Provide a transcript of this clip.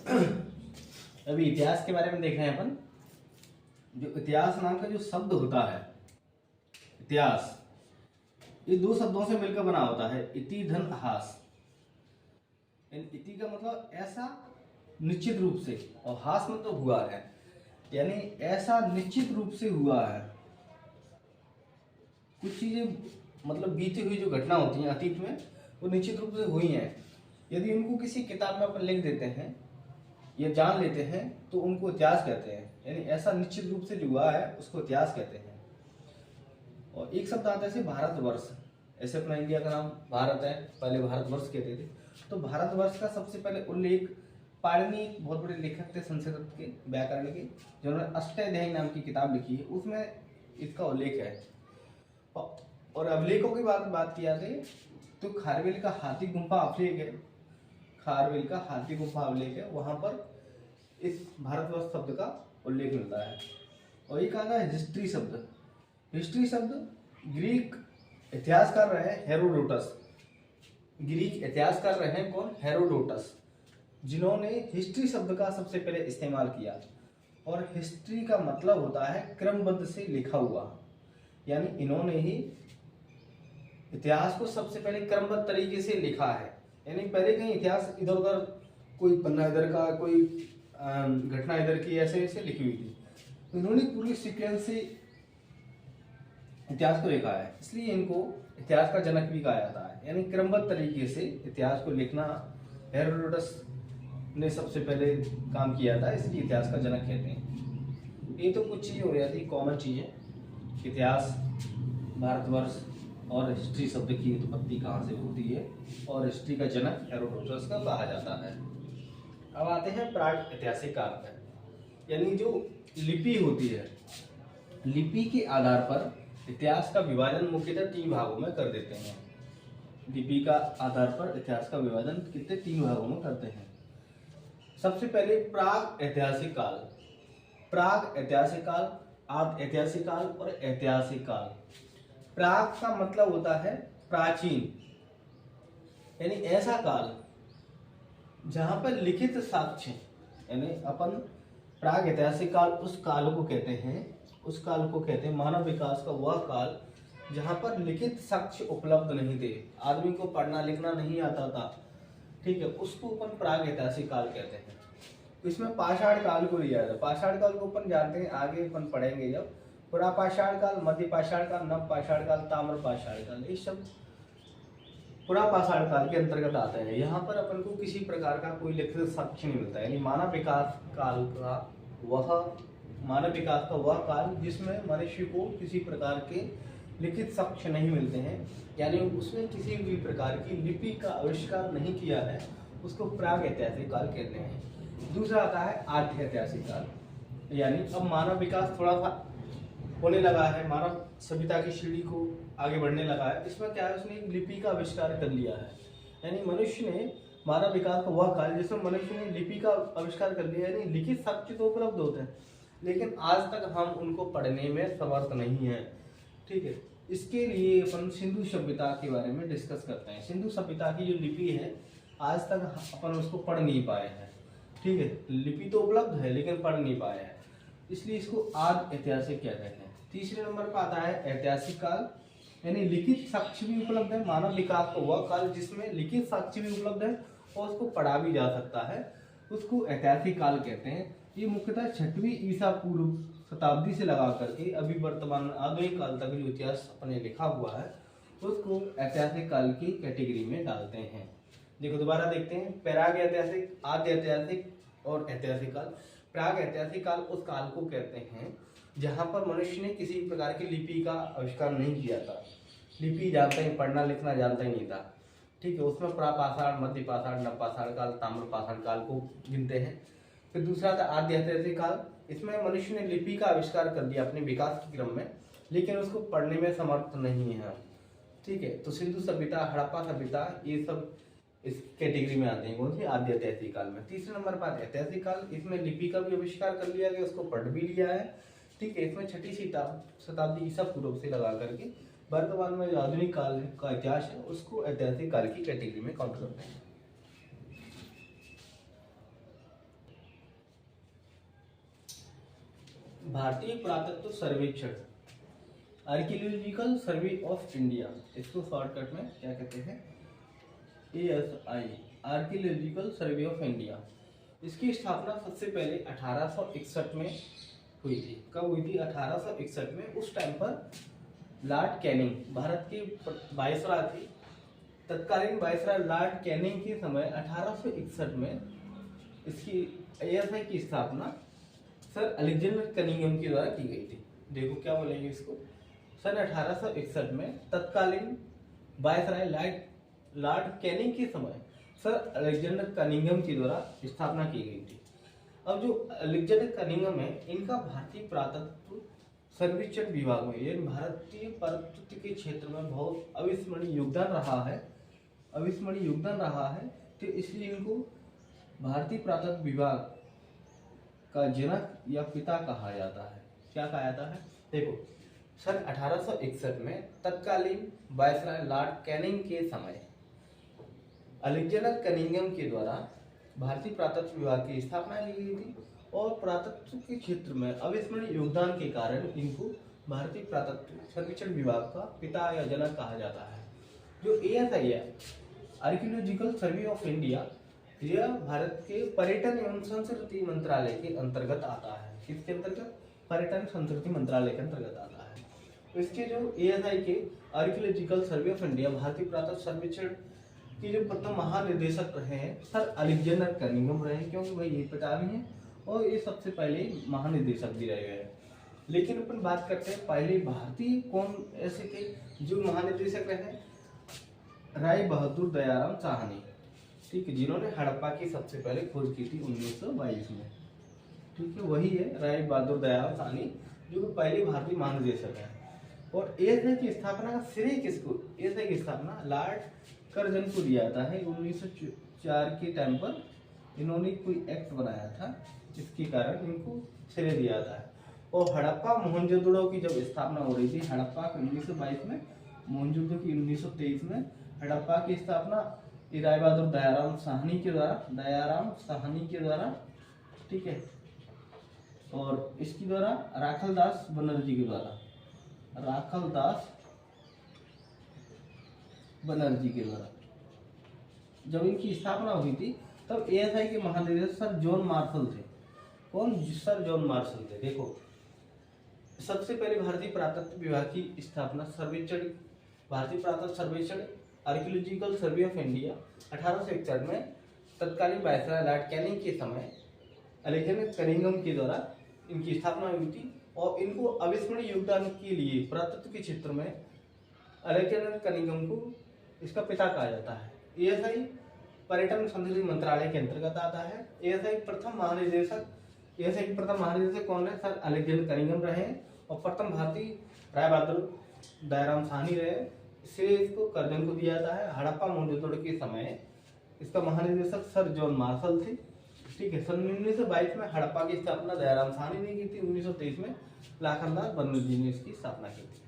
अभी इतिहास के बारे में देख रहे हैं अपन। जो इतिहास नाम का जो शब्द होता है, इतिहास, ये दो शब्दों से मिलकर बना होता है, इति धन हास। इति का मतलब ऐसा निश्चित रूप से, और हास मतलब हुआ है, यानी ऐसा निश्चित रूप से हुआ है। कुछ चीजें मतलब बीती हुई जो घटना होती हैं अतीत में, वो निश्चित रूप से हुई हैं। यदि उनको किसी किताब में अपन लिख देते हैं या जान लेते हैं तो उनको इतिहास कहते हैं। यानी ऐसा निश्चित रूप से जो हुआ है उसको इतिहास कहते हैं। और एक शब्द आता है जैसे भारतवर्ष। ऐसे अपना इंडिया का नाम भारत है, पहले भारतवर्ष कहते थे। तो भारतवर्ष का सबसे पहले उल्लेख पाणिनि, एक बहुत बड़े लेखक थे संस्कृत के व्याकरण के, जिन्होंने अष्टाध्यायी नाम की किताब लिखी है, उसमें इसका उल्लेख है। और अभिलेखों की बात किया जाए तो खारवेल का हाथी गुम्फा अभिलेख है, खारवेल का हाथी गुम्फा अभिलेख है, वहां पर इस भारतवर्ष शब्द का उल्लेख मिलता है। और एक आता है हिस्ट्री शब्द। हिस्ट्री शब्द ग्रीक इतिहासकार रहे हेरोडोटस। ग्रीक इतिहासकार रहे कौन? हेरोडोटस, जिन्होंने हिस्ट्री शब्द का सबसे पहले इस्तेमाल किया। और हिस्ट्री का मतलब होता है क्रमबद्ध से लिखा हुआ, यानी इन्होंने ही इतिहास को सबसे पहले क्रमबद्ध तरीके से लिखा है। यानी पहले कहीं इतिहास इधर उधर, कोई पन्ना इधर का, कोई घटना इधर की, ऐसे ऐसे लिखी हुई थी। तो इन्होंने पूरी सीक्वेंस से इतिहास को लिखा है, इसलिए इनको इतिहास का जनक भी कहा जाता है। यानी क्रमबद्ध तरीके से इतिहास को लिखना हेरोडोटस ने सबसे पहले काम किया था, इसलिए इतिहास का जनक कहते हैं। ये तो कुछ चीज़ें हो जाती कॉमन चीज़ें, इतिहास, भारतवर्ष और हिस्ट्री शब्द की उत्पत्ति कहाँ से होती है, और हिस्ट्री का जनक हेरोडोटस का कहा जाता है। अब आते हैं प्राग ऐतिहासिक काल पर। यानी जो लिपि होती है, लिपि के आधार पर इतिहास का विभाजन मुख्यतः 3 भागों में कर देते हैं। लिपि का आधार पर इतिहास का विभाजन कितने 3 भागों में करते हैं। सबसे पहले प्राग ऐतिहासिक काल। प्राग ऐतिहासिक काल, आद ऐतिहासिक काल और ऐतिहासिक काल। प्राग का मतलब होता है प्राचीन, यानी ऐसा काल जहां पर लिखित साक्ष्य, यानी अपन प्राग ऐतिहासिक काल उस काल को कहते हैं, उस काल को कहते हैं मानव विकास का वह काल जहां पर लिखित साक्ष्य उपलब्ध नहीं थे, आदमी को पढ़ना लिखना नहीं आता था, ठीक है, उसको अपन प्राग ऐतिहासिक काल कहते हैं। इसमें पाषाण काल को लिया जाता है। पाषाण काल को अपन जानते हैं, आगे अपन पढ़ेंगे जब। पुरापाषाण काल, मध्य पाषाण काल, नव पाषाण काल, ताम्र पाषाण काल, ये सब पुरापाषाण काल के अंतर्गत आते हैं। यहाँ पर अपन को किसी प्रकार का कोई लिखित साक्ष्य नहीं मिलता। यानी मानव विकास काल का वह काल जिसमें मनुष्य को किसी प्रकार के लिखित साक्ष्य नहीं मिलते हैं, यानी उसमें किसी भी प्रकार की लिपि का आविष्कार नहीं किया है, उसको प्राग ऐतिहासिक काल कहते हैं। दूसरा आता है आद्य ऐतिहासिक काल। यानी अब मानव विकास थोड़ा सा होने लगा है, मानव सभ्यता की सीढ़ी को आगे बढ़ने लगा है। इसमें क्या है, उसने एक लिपि का आविष्कार कर लिया है। यानी मनुष्य ने, मानव विकास का वह काल जिसमें मनुष्य ने लिपि का आविष्कार कर लिया, यानी लिखित साक्ष्य तो उपलब्ध होते हैं लेकिन आज तक हम उनको पढ़ने में समर्थ नहीं है, ठीक है। इसके लिए अपन सिंधु सभ्यता के बारे में डिस्कस करते हैं। सिंधु सभ्यता की जो लिपि है आज तक अपन उसको पढ़ नहीं पाए हैं, ठीक है। लिपि तो उपलब्ध है लेकिन पढ़ नहीं पाए हैं, इसलिए इसको आद ऐतिहासिक कहते हैं। तीसरे नंबर पर आता है ऐतिहासिक काल, यानी लिखित साक्ष्य भी उपलब्ध है। मानव विकास का वह काल जिसमें लिखित साक्ष्य भी उपलब्ध है और उसको पढ़ा भी जा सकता है, उसको ऐतिहासिक काल कहते हैं। ये मुख्यतः 6वीं ईसा पूर्व शताब्दी से लगा करके अभी वर्तमान आधुनिक काल तक जो इतिहास अपने लिखा हुआ है उसको ऐतिहासिक काल की कैटेगरी में डालते हैं। देखो दोबारा देखते हैं, प्राग ऐतिहासिक, आद्य ऐतिहासिक और ऐतिहासिक काल। प्राग ऐतिहासिक काल उस काल को कहते हैं जहां पर मनुष्य ने किसी प्रकार की लिपि का आविष्कार नहीं किया था, लिपि जानता ही, पढ़ना लिखना जानता ही नहीं था, ठीक है। उसमें प्रापाषाण, मध्य पाषाण, नव पाषाण काल, ताम्र पाषाण काल को गिनते हैं। फिर दूसरा था आद्य ऐतिहासिक काल, इसमें मनुष्य ने लिपि का आविष्कार कर दिया अपने विकास के क्रम में, लेकिन उसको पढ़ने में समर्थ नहीं है, ठीक है। तो सिंधु सभ्यता, हड़प्पा सभ्यता, ये सब इस कैटेगरी में आते हैं, कौन सी? आद्य ऐतिहासिक काल में। तीसरे नंबर पर ऐतिहासिक काल, इसमें लिपि का भी आविष्कार कर लिया गया, उसको पढ़ भी लिया है, ठीक है। इसमें 6वीं शताब्दी ईसा पूर्व से लगा करके वर्तमान में जो आधुनिक काल का इतिहास है उसको ऐतिहासिक काल की कैटेगरी में काउंट करते हैं। भारतीय पुरातत्व सर्वेक्षण, आर्कियोलॉजिकल सर्वे ऑफ इंडिया, इसको शॉर्टकट में क्या कहते हैं, ASI, archaeological survey of India. इसकी स्थापना सबसे पहले 1861 में हुई थी। कब हुई थी? 1861 में। उस टाइम पर लॉर्ड कैनिंग भारत के वायसराय थे। तत्कालीन वायसराय लॉर्ड कैनिंग के समय 1861 में इसकी ASI की स्थापना सर अलेक्जेंडर कनिंघम के द्वारा की गई थी। देखो क्या बोलेंगे इसको, सन 1861 में तत्कालीन वायसराय लॉर्ड कैनिंग के समय सर अलेक्जेंडर कनिंघम के द्वारा स्थापना की गई थी। अब जो अलेक्जेंडर कनिंघम है, इनका भारतीय पुरातत्व सर्वेक्षण विभाग में, यानी भारतीय पुरातत्व के क्षेत्र में बहुत अविस्मरणीय योगदान रहा है, तो इसलिए इनको भारतीय पुरातत्व विभाग का जनक या पिता कहा जाता है। क्या कहा जाता है? देखो, सन 1861 में तत्कालीन वायसराय लॉर्ड कैनिंग के समय अलेक्जेंडर कनिंघम के द्वारा भारतीय पुरातत्व विभाग की स्थापना की गई थी और पुरातत्व के क्षेत्र में अविस्मरणीय योगदान के कारण इनको भारतीय पुरातत्व सर्वेक्षण विभाग का पिता या जनक कहा जाता है। जो ASI है, आर्कियोलॉजिकल सर्वे ऑफ इंडिया, यह भारत के पर्यटन एवं संस्कृति मंत्रालय के अंतर्गत आता है। किसके अंतर्गत? पर्यटन संस्कृति मंत्रालय के अंतर्गत आता है। तो इसके जो ASI के आर्कियोलॉजिकल सर्वे ऑफ इंडिया, भारतीय पुरातत्व सर्वेक्षण के जो प्रथम महानिदेशक रहे हैं सर अलेक्जेंडर कनिंघम रहे, क्योंकि भाई ये पिता भी हैं और ये सबसे पहले महानिदेशक भी रहे हैं। लेकिन अपन बात करते हैं पहले भारतीय कौन ऐसे थे जो महानिदेशक रहे? राय बहादुर दयाराम साहनी, ठीक है, जिन्होंने हड़प्पा की सबसे पहले खोज की थी 1922 में। ठीक है, वही है राय बहादुर दयाराम साहनी, जो कि पहले भारतीय महानिदेशक है। और ASI की स्थापना का श्रेय किसको? ASI की स्थापना लॉर्ड कर्जन को दिया जाता है। 1904 के टाइम पर इन्होंने कोई एक्ट बनाया था, जिसके कारण इनको श्रेय दिया जाता है। और हड़प्पा मोहनजोदड़ो की जब स्थापना हो रही थी, हड़प्पा की 1922 में, मोहनजोदड़ो की 1923 में, हड़प्पा की स्थापना राय बहादुर दयाराम साहनी के द्वारा, ठीक है, और इसके द्वारा राखलदास बनर्जी के द्वारा जब इनकी स्थापना हुई थी, तब ASI के महानिदेशक सर जॉन मार्शल थे। कौन? सर जॉन मार्शल थे। देखो, सबसे पहले भारतीय पुरातत्व विभाग की स्थापना भारतीय पुरातत्व सर्वेक्षण आर्कियोलॉजिकल सर्वे ऑफ इंडिया 1861 में तत्कालीन वायसराय लॉर्ड कैनिंग के समय अलेक्जेंडर कनिंघम के द्वारा इनकी स्थापना हुई थी। और इनको अविस्मरणीय योगदान के लिए पुरातत्व के क्षेत्र में अलेक्जेंडर कनिंघम को इसका पिता कहा जाता है। ASI पर्यटन संस्कृति मंत्रालय के अंतर्गत आता है। ASI के प्रथम महानिदेशक कौन है? सर अलेक्जेंडर कनिंघम रहे और प्रथम भारतीय राय बहादुर दयाराम साहनी रहे। इसलिए इसको कर्जन को दिया जाता है। हड़प्पा मोहनजोदड़ो के समय इसका महानिदेशक सर जॉन मार्शल थे। ठीक है, सन 1922 में हड़प्पा की स्थापना दयाराम साहनी ने की थी। 1923 में लाखनदास बनर्जी ने इसकी स्थापना की थी।